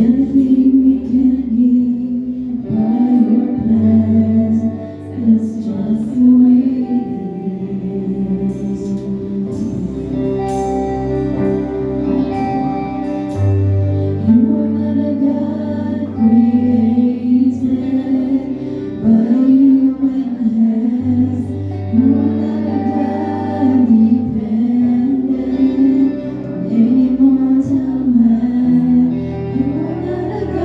anything we can give by your plans. It's just the way it is. You are not a God created by human hands. You are not a God dependent on any mortal man. You are not a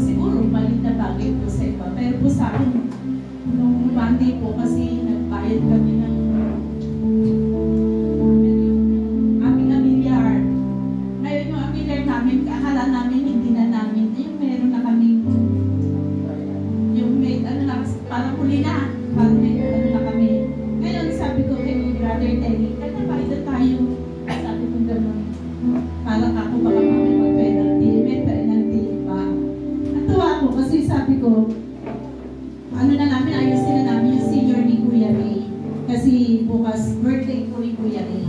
siguro maliit na bagay po sa iba. Pero po sa akin, nung Monday po kasi nagbayad kami ng aming amilyar. Ngayon yung amilyar namin, akala namin hindi na namin, yung meron na kaming yung may, ano na, parang huli na, parang may, ano na kami. Ngayon sabi ko kay Brother Terry, kaya bayad na tayo. Sabi ko gano'n, parang ako baka kami mag-penalty, may penalty pa. Natuwa ako kasi sabi ko, ano na namin, ayusin na namin yung senior ni Kuya Ray. Kasi bukas, birthday ko ni Kuya Ray.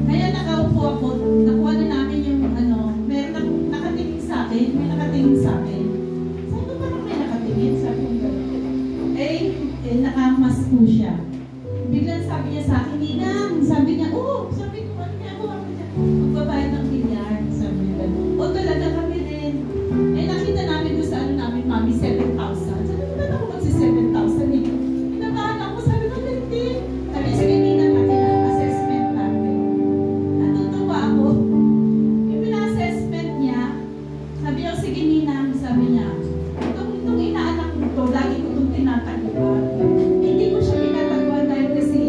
Kaya nakaupo ako, nakuha na namin yung ano, meron nakatingin sa akin, may nakatingin sa akin. Sabi ko, parang may nakatingin? Sabi ko, nakamas po siya. Biglang sabi niya sa akin, Ninang, sabi niya, sabi ko, ano niya ako, magbabayad ng bilyar. Sabi niya, talaga kami rin. Nakita namin doon sa ano namin, Mami, 7,000. Sabi ko, ba't ako magsi-7,000? Pinabahan ako, sabi ko, hindi. Sabi niya, sige, Ninang, natin ang assessment natin. Natutuwa ako. Yung pina-assessment niya, sabi niya, sige, Ninang, sabi niya, itong inaanak ko to, lagi ko itong tinataguan. Hindi ko siya tinataguan dahil kasi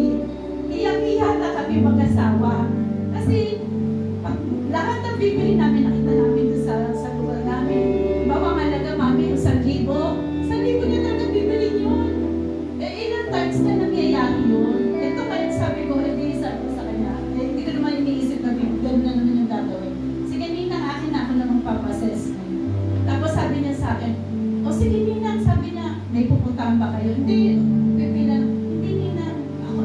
iyak-iyak na kami mag-asawa. Kasi lahat ng bibili namin, nakita namin doon sa lugar namin. Bawa malaga, Mami, yung 1,000. 1,000 niya talaga bibili yun. Ilang times na nangyayari yun. Ito kayo sabi ko, sabi ko sa kanya, hindi ko naman iniisip na gano'n na naman yung gagawin. Sige, Ninang, akin na ako namang papa-assessment. Tapos sabi niya sa akin, sige, Ninang, sabi niya, may pupuntahan ba kayo? Hindi, pipilan, hindi, Ninang,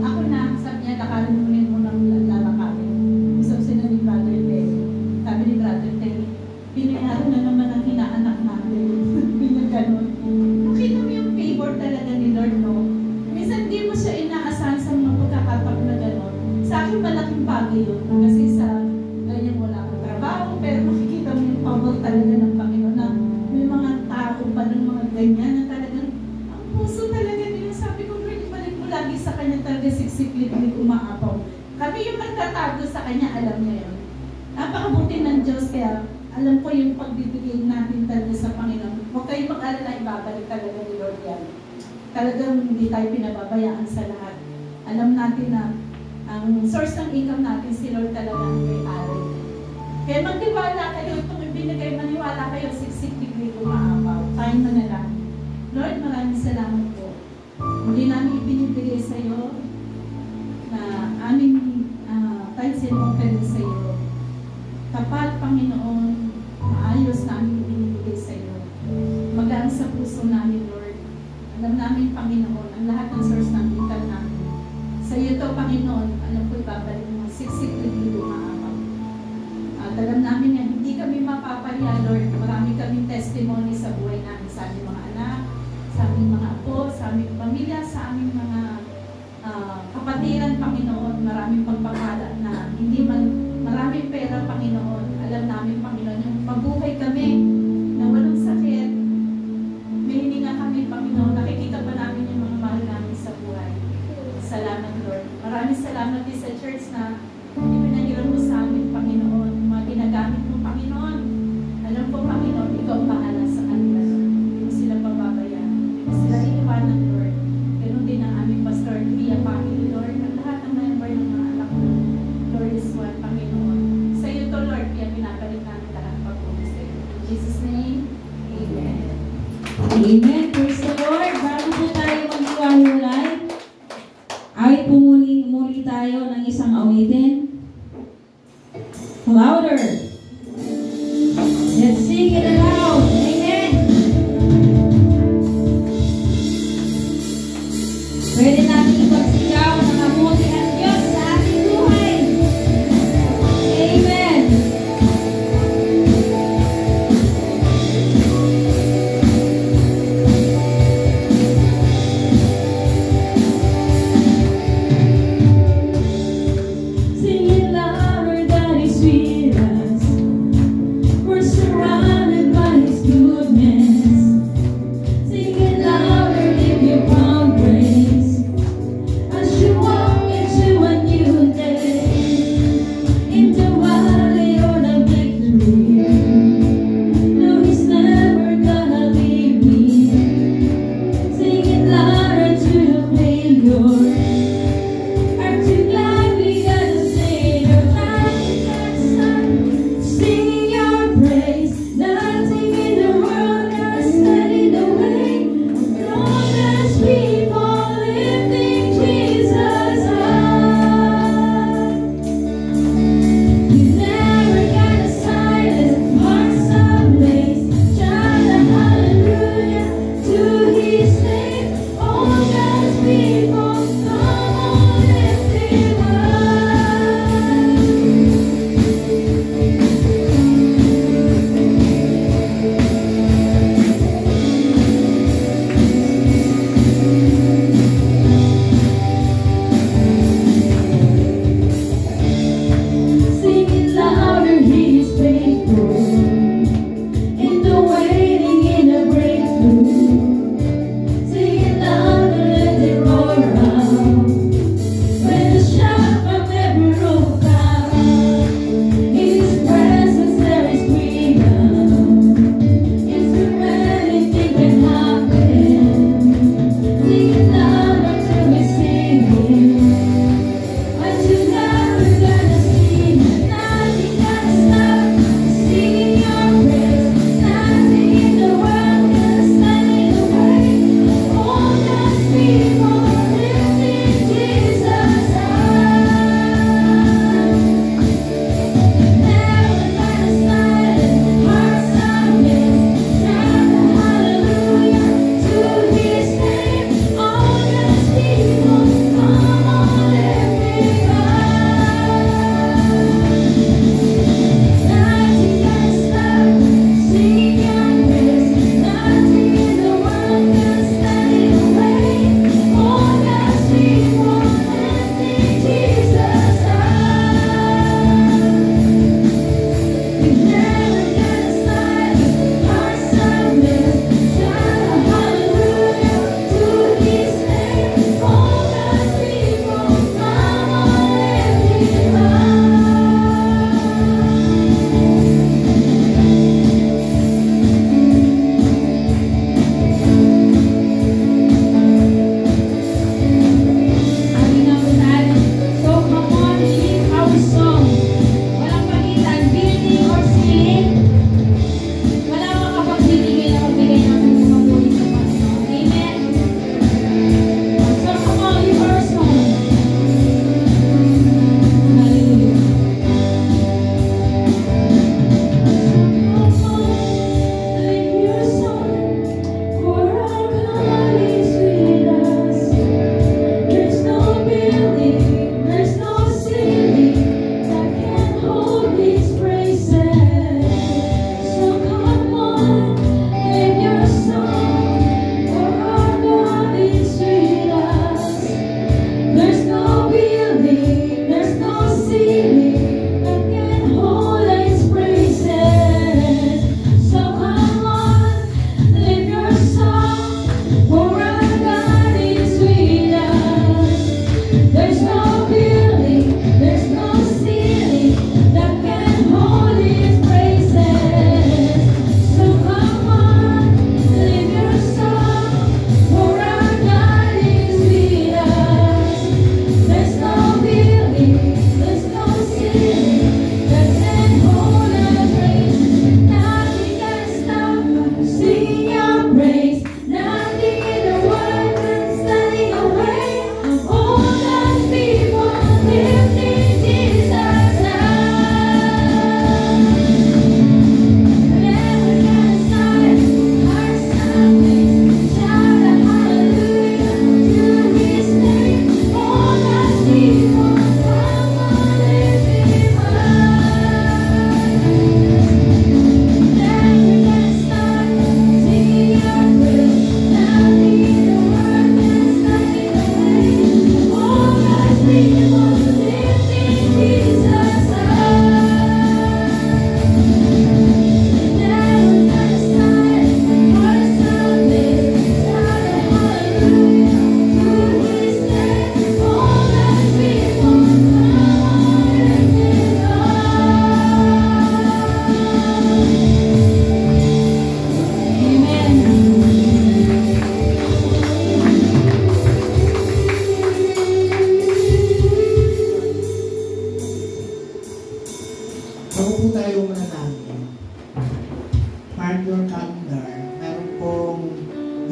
ako na, sabi niya, lakarin mo ng lalakarin. Gusto sila ni Brother Terry. Sabi ni Brother Terry, pinayaro na naman ang hinaanak natin. Bilang ganun. Nakita mo yung favor talaga ni Lord, no? Minsan di mo siya inaasahan sa mga pagkakataon na gano'n. Sa akin, malaking bagay yun. Kasi sa ganyan wala kang trabaho, pero makikita mo yung favor talaga ng Panginoon na may mga tao pa ng mga ganyan na talagang ang puso talaga nila. Sabi ko, Lord, balik mo lagi sa kanya talaga siksik-lik-lik umaapaw. Kami yung nagtatago sa kanya, alam niya yun. Napakabuti ng Diyos, kaya alam ko yung pagbibigay natin talaga sa Panginoon. Huwag kayong mag-alala, ibabalik talaga ni Lord yan. Talagang hindi tayo pinababayaan sa lahat. Alam natin na ang source ng income natin, si Lord talaga ang may-ari. Kaya magtiwala kayo, itong ibinigay, maniwala kayo, siksik-lik-lik umaapaw. Tayo mo na lang. Lord, maraming salamat po. Hindi namin ibinibigay sa iyo na aming tithes and offering sa iyo. Tapat, Panginoon, maayos namin ibinibigay sa iyo. Magaan sa puso namin, Lord. Alam namin, Panginoon, ang lahat ng source ng income namin. Sa iyo to, Panginoon, alam ko ibabalik mo, siksik-lik umaapaw. At alam namin yan, hindi kami mapapahiya, Lord. Marami kaming testimony sa buhay namin, sa aming mga anak, sa aming mga apo, sa aming pamilya, sa aming mga kapatiran, Panginoon. Maraming pagpapala na hindi man, maraming pera, Panginoon. Alam namin, Panginoon, yung mabuhay kami na walang sakit. May hininga kami, Panginoon. Nakikita pa namin yung mga mahal namin sa buhay. Salamat, Lord. Maraming salamat din sa church na ipinahiram mo sa amin, Panginoon. Mga ginagamit mo, Panginoon. Alam ko, Panginoon, ikaw ang bahala sa kanila, Lord. Hindi mo sila pababayaan. Hindi mo sila iiwanan, Lord. Ganun din ang aming pastor, Via Family, Lord. Ang lahat ng member ng mga anak mo, Lord is one, Panginoon. Sa iyo to, Lord, kaya pinabalik namin lahat pag-uwi sa iyo. In Jesus' name, Amen. Amen. Praise the Lord. Bago po tayo maghiwa-hiwalay, ay pumuli tayo ng isang awitin. Louder. Let's sing it aloud. Amen. Pwede natin ipagsigaw na mabuti ang Diyos sa ating buhay. Amen.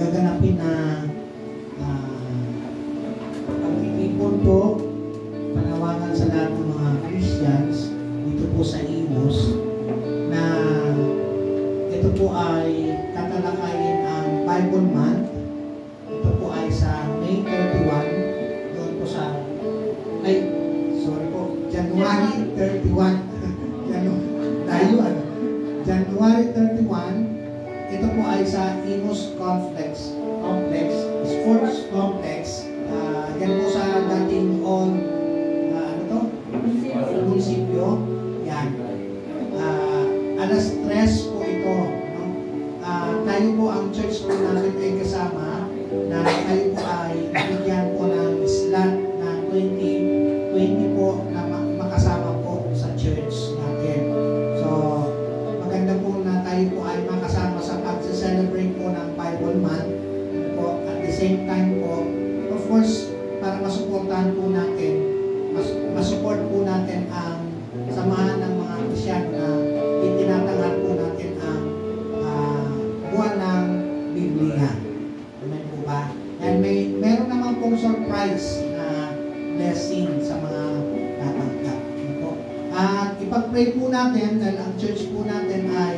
gaganapin na pagtitipon po, panawagan sa lahat ng mga Christians dito po sa Imus na ito po ay tatalakayin ang Bible Month. Ito po ay sa May 31, doon po sa January 31. January 31, ito po ay sa Imus Complex, Sports Complex. Yan po sa dating old munisipyo. Yan. Alas 3 po ito. No? Tayo po, ang church po natin ay kasama na tayo po ay bigyan po ng slot na 20 po na makasama po sa church natin. So, maganda po na tayo po ay makasama sa pag-celebrate po ng Bible Month po. At the same time po, of course, para masuportahan po natin, masupport po natin ang samahan ng mga Kristiyan na itinatanghal po natin ang buwan ng Biblia. Amen po ba? And meron naman pong surprise na blessing sa mga tatanggap. At ipag-pray po natin dahil ang church po natin ay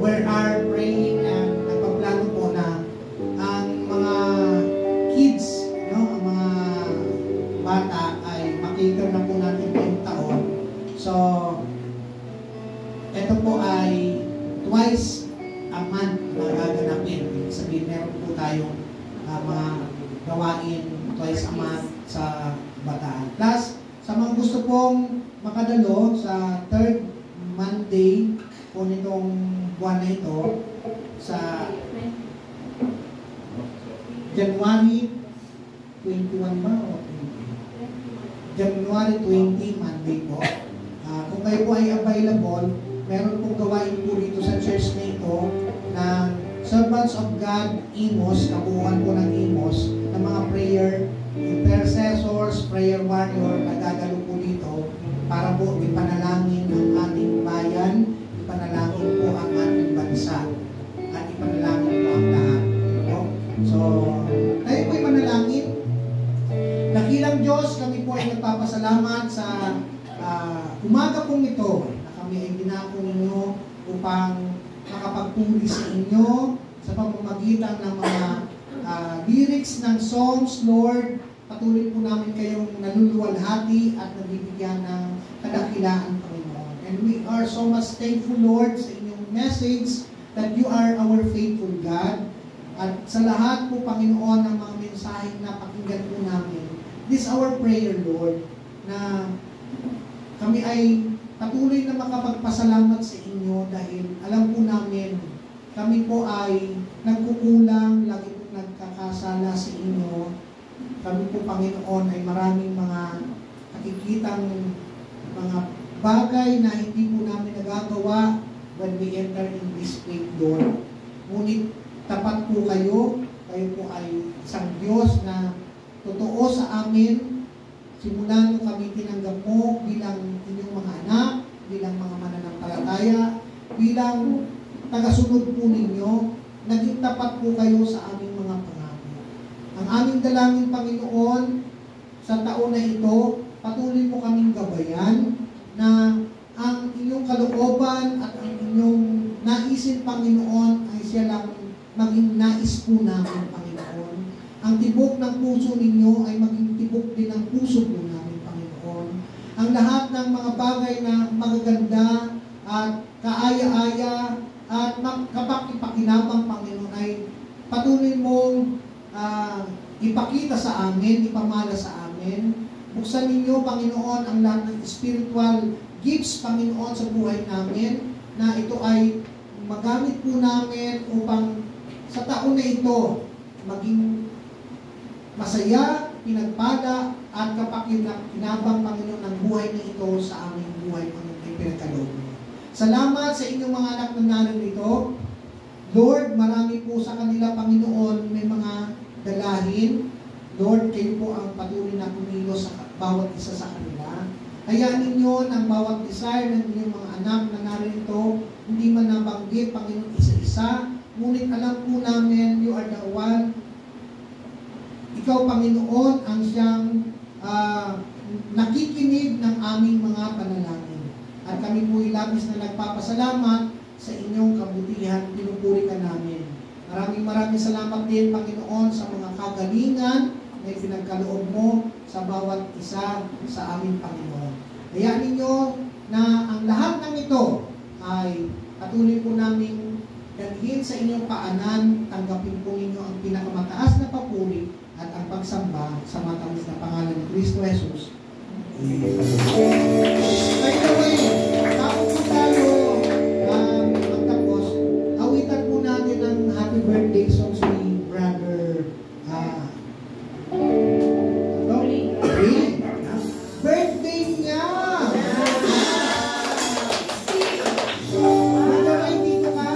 we are praying and nagpaplano po na ang mga kids, no, ang mga bata ay makita na po natin ngayong taon. So, ito po ay twice a month na gaganapin. Ibig sabihin, meron po tayong mga gawain twice a month sa bataan. Plus, sa mga gusto pong makadalo sa third Monday po nitong buwan na ito, sa January 21 ba? O January 20, Monday po. Kung kayo po ay available, meron pong gawain po dito sa church na ito ng Servants of God, Imus, kabuuan po ng Imus, ng mga prayer intercessors, prayer warrior na gagalo po dito para po ipanalangin ang ating bayan, ipanalangin po ang ating bansa, at ipanalangin po ang lahat. So, tayo po ipanalangin. Dakilang Diyos, kami po ay nagpapasalamat sa umaga pong ito na kami ay dinako ninyo upang makapagpuri sa inyo sa pamamagitan ng mga lyrics ng songs. Lord, patuloy po namin kayong naluluwalhati at nabibigyan ng kadakilaan, Panginoon. And we are so much thankful, Lord, sa inyong message that you are our faithful God. At sa lahat po, Panginoon, ng mga mensaheng napakinggan po namin, this is our prayer, Lord, na kami ay patuloy na makapagpasalamat sa inyo dahil alam po namin, kami po ay nagkukulang, lagi po nagkakasala sa inyo. Kami po, Panginoon, ay maraming mga nakikitang mga bagay na hindi po namin nagagawa when we enter in this great door. Ngunit tapat po kayo po ay isang Diyos na totoo sa amin. Simulan mo kami tinanggap mo bilang inyong mga anak, bilang mga mananampalataya, bilang tagasunod po ninyo, naging tapat po kayo sa aming mga pangako. Ang aming dalangin, Panginoon, sa taon na ito, patuloy mo kaming gabayan na ang inyong kalooban at ang inyong naisin, Panginoon, ay siya lang maging nais po namin, Panginoon. Ang tibok ng puso ninyo ay maging tibok din ng puso po namin, Panginoon. Ang lahat ng mga bagay na magaganda at kaaya-aya at kapag-ipakinabang, Panginoon, ay patuloy mong ipakita sa amin, ipamala sa amin. Buksan ninyo, Panginoon, ang lahat ng spiritual gifts, Panginoon, sa buhay namin, na ito ay magamit po namin upang sa taon na ito maging masaya, pinagpada, at kapakinabang, Panginoon, ng buhay na ito sa aming buhay, Panginoon, ay pinagkaloob mo. Salamat sa inyong mga anak na narito. Lord, marami po sa kanila, Panginoon, may mga dalahin. Lord, kayo po ang patuloy na kumilos sa bawat isa sa kanila. Hayaan ninyo ng bawat desire ng inyong mga anak na narito, hindi man nabanggit, Panginoon, isa-isa, ngunit alam po namin, you are the one. Ikaw, Panginoon, ang siyang nakikinig ng aming mga panalangin. At kami po labis na nagpapasalamat sa inyong kabutihan, pinupuri ka namin. Maraming salamat din, Panginoon, sa mga kagalingan na pinagkaloob mo sa bawat isa sa aming Panginoon. Hayaan ninyo na ang lahat ng ito ay patuloy po namin dalhin sa inyong paanan, tanggapin po ninyo ang pinakamataas na papuri at ang pagsamba sa matamis na pangalan ni Kristo Jesus. By the way, bago po tayo magtapos, awitan po natin ang happy birthday songs ni Brother Ray. Birthday niya! Brother Ray, dito ka.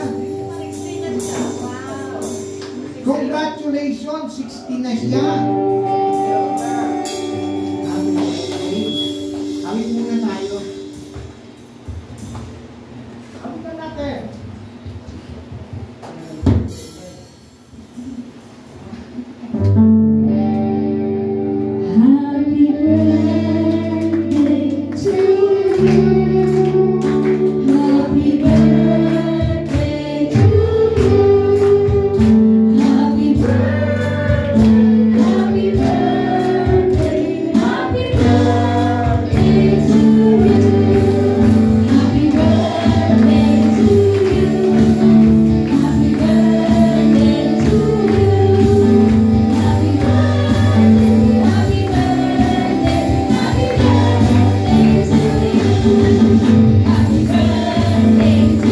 Congratulations! 60 na siya! Awit muna tayo. Awit na natin. Happy birthday to you. Happy birthday to you. Happy birthday, happy birthday, happy birthday to you. Happy birthday to you. Happy birthday to you. Happy birthday, happy birthday, happy birthday to you. Happy birthday to you.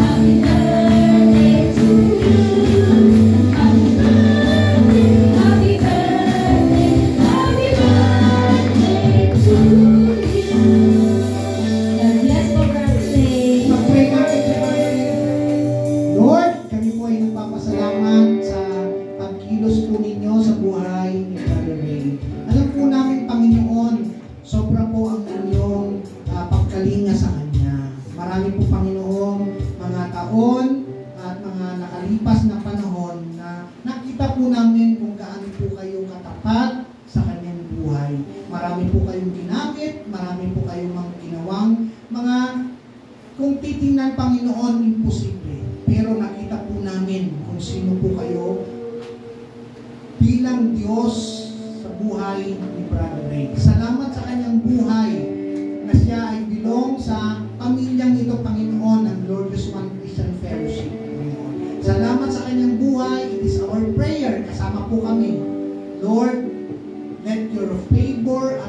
Happy birthday to you. Happy birthday, happy birthday, happy birthday to you. God bless po, birthday. Mag-pray natin sa Lord, kami po ay nagpapasalamat sa pagkilos po ninyo sa buhay ni Brother Ray. Alam po namin, Panginoon, sobra po ang inyong pagkalinga sa kanya. Marami po, Panginoon, mga taon at mga nakalipas na panahon na nakita po namin kung gaano po kayo katapat sa kanyang buhay. Marami po kayong ginamit, marami po kayong mga ginawang mga, kung titingnan, Panginoon, imposible. Pero nakita po namin kung sino po kayo bilang Diyos sa buhay ni Brother Ray. Salamat sa kanyang buhay na siya ay bilong sa pamilyang ito, Panginoon, ng Glorious One Christian Fellowship, Panginoon. Salamat sa kanyang buhay. It is our prayer. Kasama po kami. Lord, let your favor